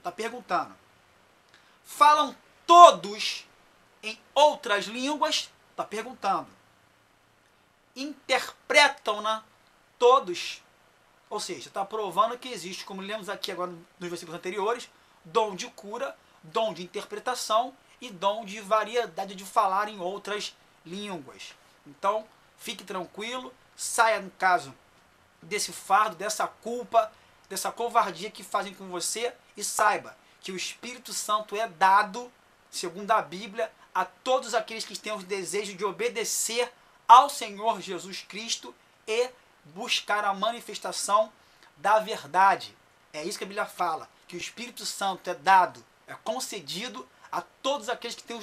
Está perguntando. Falam todos em outras línguas? Está perguntando. Interpretam-na todos? Ou seja, está provando que existe, como lemos aqui agora nos versículos anteriores, dom de cura, dom de interpretação e dom de variedade de falar em outras línguas. Então, fique tranquilo, saia, no caso, desse fardo, dessa culpa, dessa covardia que fazem com você e saiba que o Espírito Santo é dado, segundo a Bíblia, a todos aqueles que têm o desejo de obedecer ao Senhor Jesus Cristo e buscar a manifestação da verdade. É isso que a Bíblia fala, que o Espírito Santo é dado, é concedido a todos aqueles que têm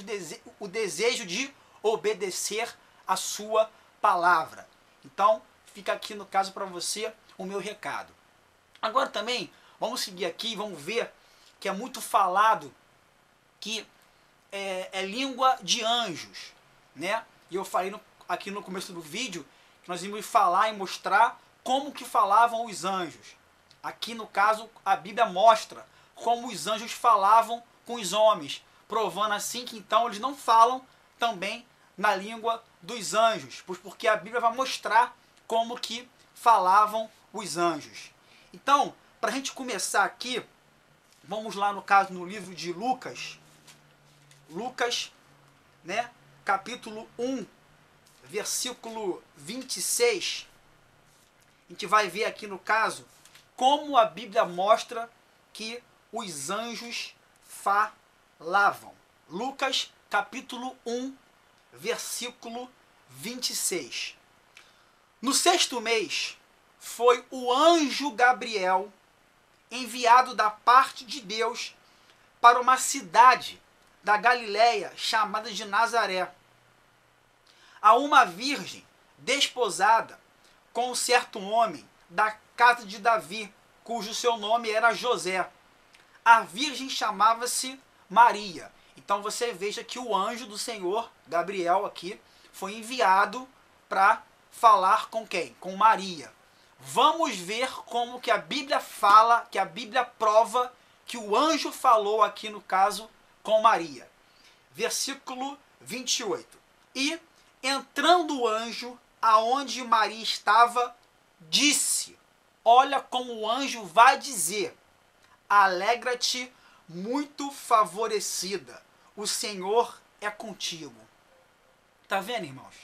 o desejo de obedecer a sua palavra. Então, fica aqui no caso para você o meu recado. Agora também, vamos seguir aqui e vamos ver que é muito falado que é língua de anjos, né? E eu falei aqui no começo do vídeo que nós íamos falar e mostrar como que falavam os anjos. Aqui no caso a Bíblia mostra como os anjos falavam com os homens, provando assim que então eles não falam também na língua dos anjos, porque a Bíblia vai mostrar como que falavam os anjos. Então, para a gente começar aqui, vamos lá no caso no livro de Lucas, né, capítulo 1, versículo 26, a gente vai ver aqui no caso como a Bíblia mostra que os anjos falavam. Lucas capítulo 1, versículo 26. No 6º mês foi o anjo Gabriel enviado da parte de Deus para uma cidade da Galiléia chamada de Nazaré, a uma virgem desposada com um certo homem da casa de Davi, cujo seu nome era José. A virgem chamava-se Maria. Então você veja que o anjo do Senhor, Gabriel aqui, foi enviado para falar com quem? Com Maria. Vamos ver como que a Bíblia fala, que a Bíblia prova que o anjo falou aqui no caso com Maria. Versículo 28. E entrando o anjo aonde Maria estava, disse, olha como o anjo vai dizer, alegra-te, muito favorecida, o Senhor é contigo. Tá vendo, irmãos?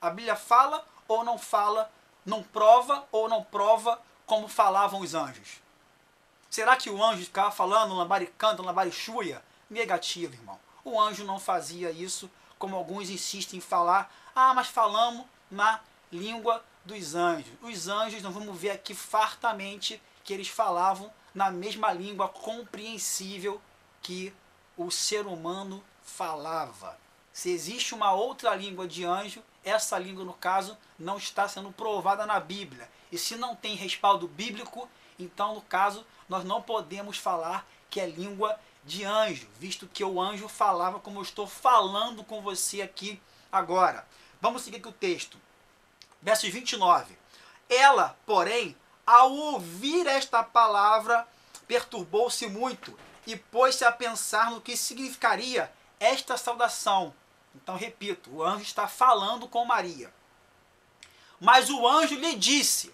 A Bíblia fala ou não fala, não prova ou não prova como falavam os anjos. Será que o anjo ficava falando lambaricando, lambarichuia? Negativo, irmão. O anjo não fazia isso, como alguns insistem em falar. Ah, mas falamos na língua dos anjos. Os anjos, nós vamos ver aqui fartamente que eles falavam na mesma língua compreensível que o ser humano falava. Se existe uma outra língua de anjo, essa língua, no caso, não está sendo provada na Bíblia. E se não tem respaldo bíblico, então, no caso, nós não podemos falar que é língua de anjo, visto que o anjo falava como eu estou falando com você aqui agora. Vamos seguir aqui o texto. Versos 29. Ela, porém, ao ouvir esta palavra, perturbou-se muito e pôs-se a pensar no que significaria esta saudação. Então, repito, o anjo está falando com Maria. Mas o anjo lhe disse,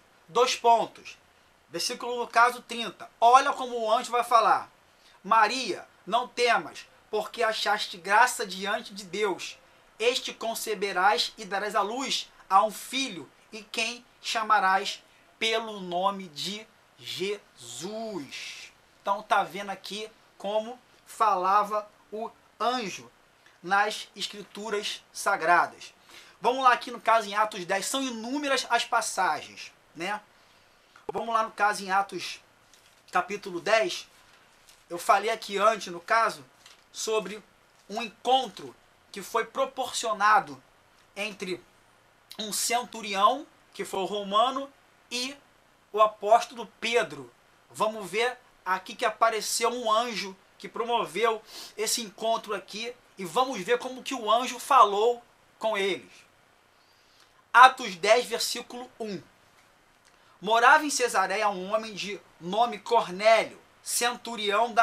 versículo no caso 30, olha como o anjo vai falar. Maria, não temas, porque achaste graça diante de Deus. Este conceberás e darás à luz a um filho, e quem chamarás pelo nome de Jesus. Então está vendo aqui como falava o anjo nas escrituras sagradas. Vamos lá aqui no caso em Atos 10, são inúmeras as passagens, né? Vamos lá no caso em Atos capítulo 10, eu falei aqui antes, no caso, sobre um encontro que foi proporcionado entre um centurião, que foi o romano, e o apóstolo Pedro. Vamos ver aqui que apareceu um anjo que promoveu esse encontro aqui e vamos ver como que o anjo falou com eles. Atos 10, versículo 1. Morava em Cesareia um homem de nome Cornélio, centurião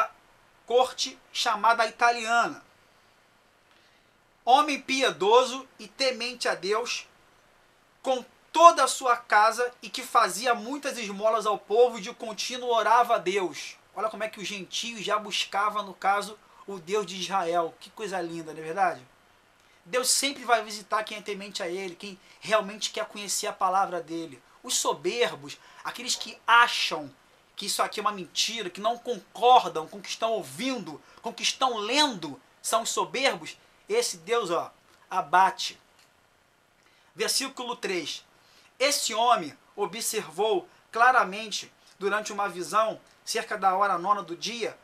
corte chamada italiana. Homem piedoso e temente a Deus, com toda a sua casa, e que fazia muitas esmolas ao povo e de contínuo orava a Deus. Olha como é que os gentios já buscavam, no caso, o Deus de Israel. Que coisa linda, não é verdade? Deus sempre vai visitar quem é temente a Ele, quem realmente quer conhecer a palavra dEle. Os soberbos, aqueles que acham que isso aqui é uma mentira, que não concordam com o que estão ouvindo, com o que estão lendo, são os soberbos, esse Deus, ó, abate. Versículo 3. Esse homem observou claramente, durante uma visão, cerca da hora 9 do dia,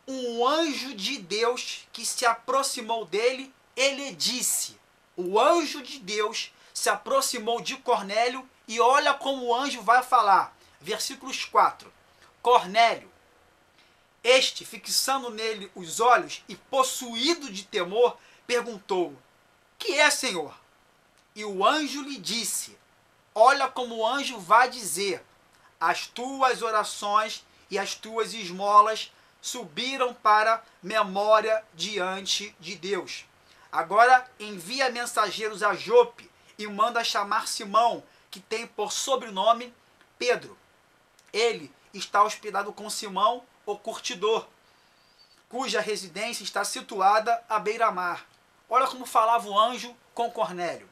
um anjo de Deus que se aproximou dele. Ele disse, o anjo de Deus se aproximou de Cornélio e olha como o anjo vai falar. Versículos 4. Cornélio, este, fixando nele os olhos e possuído de temor, perguntou, que é, Senhor? E o anjo lhe disse, olha como o anjo vai dizer, as tuas orações e as tuas esmolas subiram para memória diante de Deus. Agora envia mensageiros a Jope e manda chamar Simão, que tem por sobrenome Pedro. Ele está hospedado com Simão, o curtidor, cuja residência está situada à beira-mar. Olha como falava o anjo com Cornélio.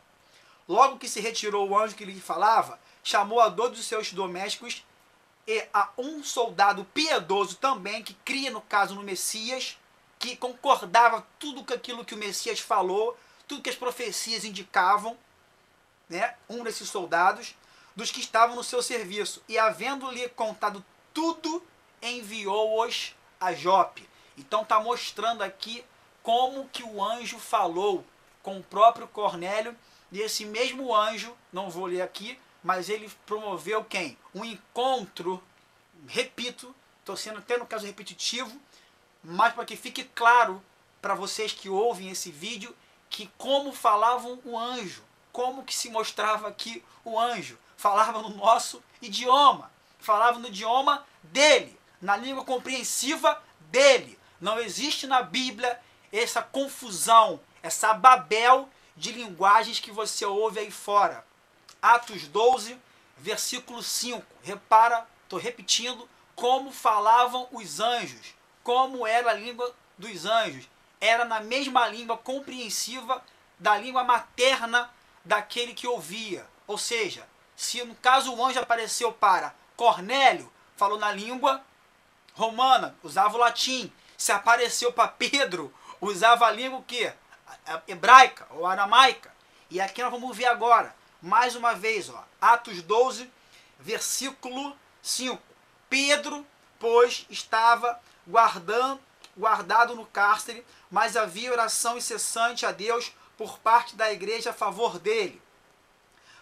Logo que se retirou o anjo que lhe falava, chamou a 2 dos seus domésticos e a um soldado piedoso também, que cria, no caso, no Messias, que concordava tudo com aquilo que o Messias falou, tudo que as profecias indicavam, né? Um desses soldados, dos que estavam no seu serviço, e havendo-lhe contado tudo, enviou-os a Jope. Então está mostrando aqui como que o anjo falou com o próprio Cornélio, e esse mesmo anjo, não vou ler aqui, mas ele promoveu quem? Um encontro, repito, estou sendo até no caso repetitivo, mas para que fique claro para vocês que ouvem esse vídeo, que como falavam o anjo, como que se mostrava aqui o anjo, falava no nosso idioma, falava no idioma dele, na língua compreensiva dele. Não existe na Bíblia essa confusão, essa babel de linguagens que você ouve aí fora. Atos 12, versículo 5. Repara, estou repetindo, como falavam os anjos, como era a língua dos anjos. Era na mesma língua compreensiva da língua materna daquele que ouvia. Ou seja, se no caso o anjo apareceu para Cornélio, falou na língua romana, usava o latim. Se apareceu para Pedro, usava a língua o quê? A hebraica ou aramaica. E aqui nós vamos ver agora, mais uma vez, ó, Atos 12, versículo 5. Pedro, pois, estava guardado no cárcere, mas havia oração incessante a Deus por parte da igreja a favor dele.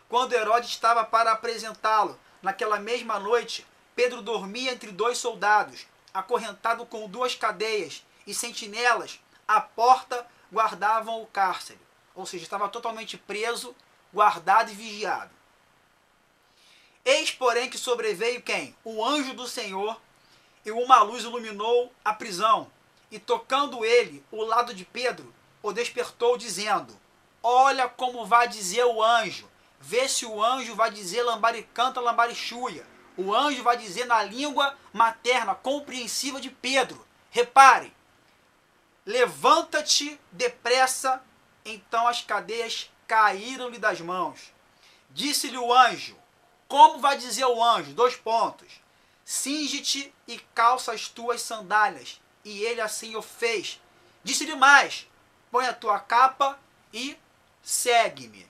Quando Herodes estava para apresentá-lo, naquela mesma noite, Pedro dormia entre 2 soldados, acorrentado com 2 cadeias, e sentinelas à porta guardavam o cárcere. Ou seja, estava totalmente preso, guardado e vigiado. Eis, porém, que sobreveio quem? O anjo do Senhor, e uma luz iluminou a prisão. E tocando ele o lado de Pedro, o despertou, dizendo, olha como vai dizer o anjo. Vê se o anjo vai dizer lambaricanta, lambarichuia. O anjo vai dizer na língua materna, compreensiva de Pedro. Repare, levanta-te depressa. Então as cadeias caíram-lhe das mãos. Disse-lhe o anjo, como vai dizer o anjo? 2 pontos. Cinge-te e calça as tuas sandálias. E ele assim o fez. Disse-lhe mais, põe a tua capa e segue-me.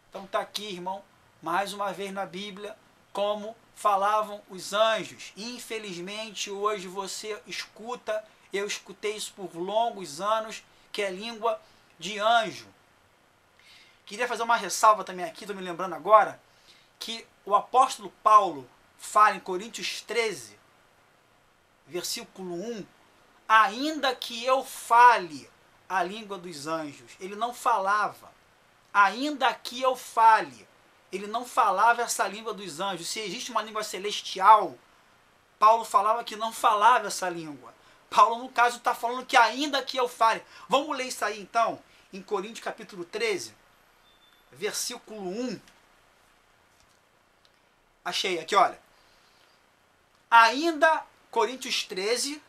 Então está aqui, irmão, mais uma vez na Bíblia, como falavam os anjos. Infelizmente, hoje você escuta, eu escutei isso por longos anos, que é língua de anjo. Queria fazer uma ressalva também aqui, estou me lembrando agora, que o apóstolo Paulo fala em Coríntios 13, versículo 1, ainda que eu fale a língua dos anjos. Ele não falava. Ainda que eu fale. Ele não falava essa língua dos anjos. Se existe uma língua celestial, Paulo falava que não falava essa língua. Paulo, no caso, está falando que ainda que eu fale. Vamos ler isso aí, então, em Coríntios capítulo 13, versículo 1. Achei aqui, olha. Ainda, Coríntios 13,